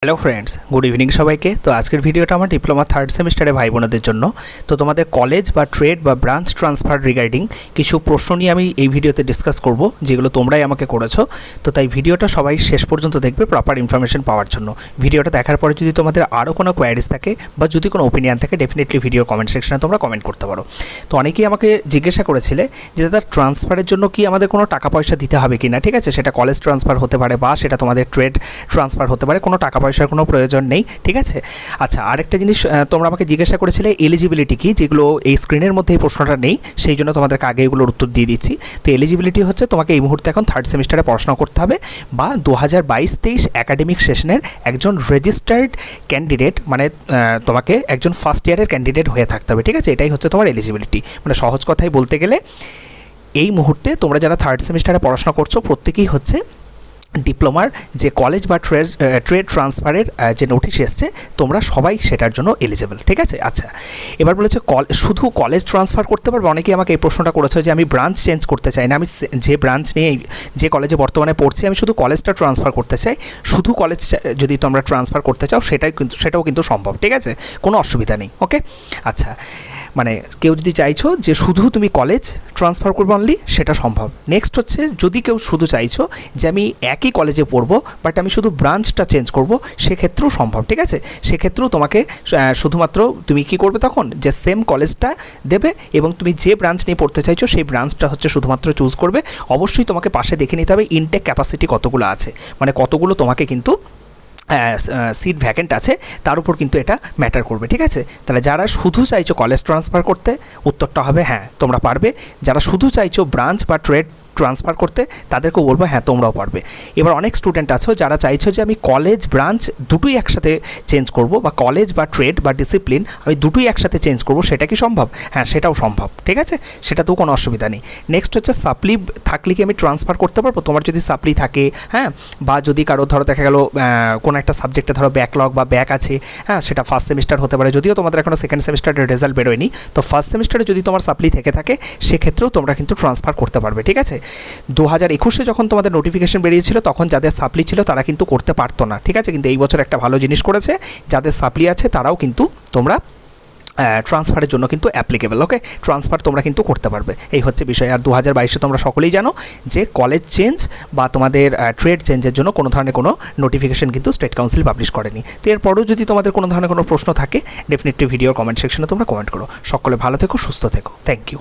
Hello friends, good evening সবাইকে। তো আজকের ভিডিওটা আমার ডিপ্লোমা থার্ড সেমিস্টারে ভাই বোনদের জন্য। তো তোমাদের কলেজ বা ট্রেড বা ব্রাঞ্চ ট্রান্সফার রিগার্ডিং কিছু প্রশ্ন নিয়ে আমি এই ভিডিওতে ডিসকাস করব, যেগুলো তোমরাই আমাকে করেছো। তো তাই ভিডিওটা সবাই শেষ পর্যন্ত দেখবে প্রপার ইনফরমেশন পাওয়ার জন্য। ভিডিওটা দেখার পরে যদি তোমাদের আরও কোনো কোয়ারিজ থাকে বা যদি কোনো ওপিনিয়ন থাকে, ডেফিনেটলি ভিডিওর কমেন্ট সেকশনে তোমরা কমেন্ট করতে পারো। তো অনেকেই আমাকে জিজ্ঞাসা করেছিলে যে দাদা ট্রান্সফারের জন্য কি আমাদের কোনো টাকা পয়সা দিতে হবে কি না। ঠিক আছে, সেটা কলেজ ট্রান্সফার হতে পারে বা সেটা তোমাদের ট্রেড ট্রান্সফার হতে পারে, কোনো টাকা পয়সার কোনো প্রয়োজন নেই। ঠিক আছে, আচ্ছা, আরেকটা জিনিস তোমরা আমাকে জিজ্ঞাসা করেছিলে এলিজিবিলিটি কি, যেগুলো এই স্ক্রিনের মধ্যে এই প্রশ্নটা নেই, সেই জন্য তোমাদেরকে আগে এগুলোর উত্তর দিয়ে দিচ্ছি। তো এলিজিবিলিটি হচ্ছে তোমাকে এই মুহূর্তে এখন থার্ড সেমিস্টারে পড়াশোনা করতে হবে বা 2022-23 একাডেমিক সেশনের একজন রেজিস্টার্ড ক্যান্ডিডেট, মানে তোমাকে একজন ফার্স্ট ইয়ারের ক্যান্ডিডেট হয়ে থাকতে হবে। ঠিক আছে, এটাই হচ্ছে তোমার এলিজিবিলিটি। মানে সহজ কথায় বলতে গেলে এই মুহূর্তে তোমরা যারা থার্ড সেমিস্টারে পড়াশোনা করছো প্রত্যেকেই হচ্ছে ডিপ্লোমার যে কলেজ বা ট্রেড ট্রান্সফারের যে নোটিশ এসছে, তোমরা সবাই সেটার জন্য এলিজিবল। ঠিক আছে, আচ্ছা, এবার বলেছে শুধু কলেজ ট্রান্সফার করতে পারবে। অনেকেই আমাকে এই প্রশ্নটা করেছে যে আমি ব্রাঞ্চ চেঞ্জ করতে চাই না, আমি যে ব্রাঞ্চ নিয়ে যে কলেজে বর্তমানে পড়ছি আমি শুধু কলেজটা ট্রান্সফার করতে চাই। শুধু কলেজ যদি তোমরা ট্রান্সফার করতে চাও সেটাও কিন্তু সম্ভব। ঠিক আছে, কোনো অসুবিধা নেই। ওকে, আচ্ছা, মানে কেউ যদি চাইছো যে শুধু তুমি কলেজ ট্রান্সফার করবে অনলি, সেটা সম্ভব। নেক্সট হচ্ছে যদি কেউ শুধু চাইছো যে আমি একই কলেজে পড়বো বাট আমি শুধু ব্রাঞ্চটা চেঞ্জ করব, সেক্ষেত্রেও সম্ভব। ঠিক আছে, সেক্ষেত্রেও তোমাকে শুধুমাত্র তুমি কি করবে তখন, যে সেম কলেজটা দেবে এবং তুমি যে ব্রাঞ্চ নিয়ে পড়তে চাইছো সেই ব্রাঞ্চটা হচ্ছে শুধুমাত্র চুজ করবে। অবশ্যই তোমাকে পাশে দেখে নিতে হবে ইনটেক ক্যাপাসিটি কতগুলো আছে, মানে কতগুলো তোমাকে কিন্তু সিট ভ্যাকেন্ট আছে, তার উপর কিন্তু এটা ম্যাটার করবে। ঠিক আছে, তাহলে যারা শুধু চাইছো কলেজ ট্রান্সফার করতে, উত্তরটা হবে হ্যাঁ তোমরা পারবে। যারা শুধু চাইছো ব্রাঞ্চ বা ট্রেড ট্রান্সফার করতে, তাদেরকেও বলবো হ্যাঁ তোমরাও পারবে। এবার অনেক স্টুডেন্ট আছো যারা চাইছো যে আমি কলেজ ব্রাঞ্চ দুটোই একসাথে চেঞ্জ করব, বা কলেজ বা ট্রেড বা ডিসিপ্লিন আমি দুটোই একসাথে চেঞ্জ করব, সেটা কি সম্ভব? হ্যাঁ, সেটাও সম্ভব। ঠিক আছে, সেটাতেও কোনো অসুবিধা নেই। নেক্সট হচ্ছে সাপ্লি থাকলে কি আমি ট্রান্সফার করতে পারবো? তোমার যদি সাপ্লি থাকে, হ্যাঁ, বা যদি কারো ধরো দেখা গেল কোনো একটা সাবজেক্টে ধরো ব্যাকলগ বা ব্যাক আছে, হ্যাঁ, সেটা ফার্স্ট সেমিস্টার হতে পারে, যদিও তোমাদের এখনও সেকেন্ড সেমিস্টারের রেজাল্ট বেরোয়নি। তো ফার্স্ট সেমিস্টারে যদি তোমার সাপ্লি থেকে থাকে, সেক্ষেত্রেও তোমরা কিন্তু ট্রান্সফার করতে পারবে। ঠিক আছে, 2021-এ যখন তোমাদের নোটিফিকেশন বেরিয়েছিল তখন যাদের সাপ্লি ছিল তারা কিন্তু করতে পারতো না। ঠিক আছে, কিন্তু এই বছর একটা ভালো জিনিস করেছে, যাদের সাপ্লি আছে তারাও কিন্তু তোমরা ট্রান্সফারের জন্য কিন্তু অ্যাপ্লিকেবল। ওকে, ট্রান্সফার তোমরা কিন্তু করতে পারবে, এই হচ্ছে বিষয়। আর 2022-এ তোমরা সকলেই জানো যে কলেজ চেঞ্জ বা তোমাদের ট্রেড চেঞ্জের জন্য কোনো ধরনের কোনো নোটিফিকেশন কিন্তু স্টেট কাউন্সিল পাবলিশ করেনি। তো এরপরেও যদি তোমাদের কোনো ধরনের কোনো প্রশ্ন থাকে, ডেফিনেটলি ভিডিওর কমেন্ট সেকশনে তোমরা কমেন্ট করো। সকলে ভালো থেকো, সুস্থ থেকো। Thank you.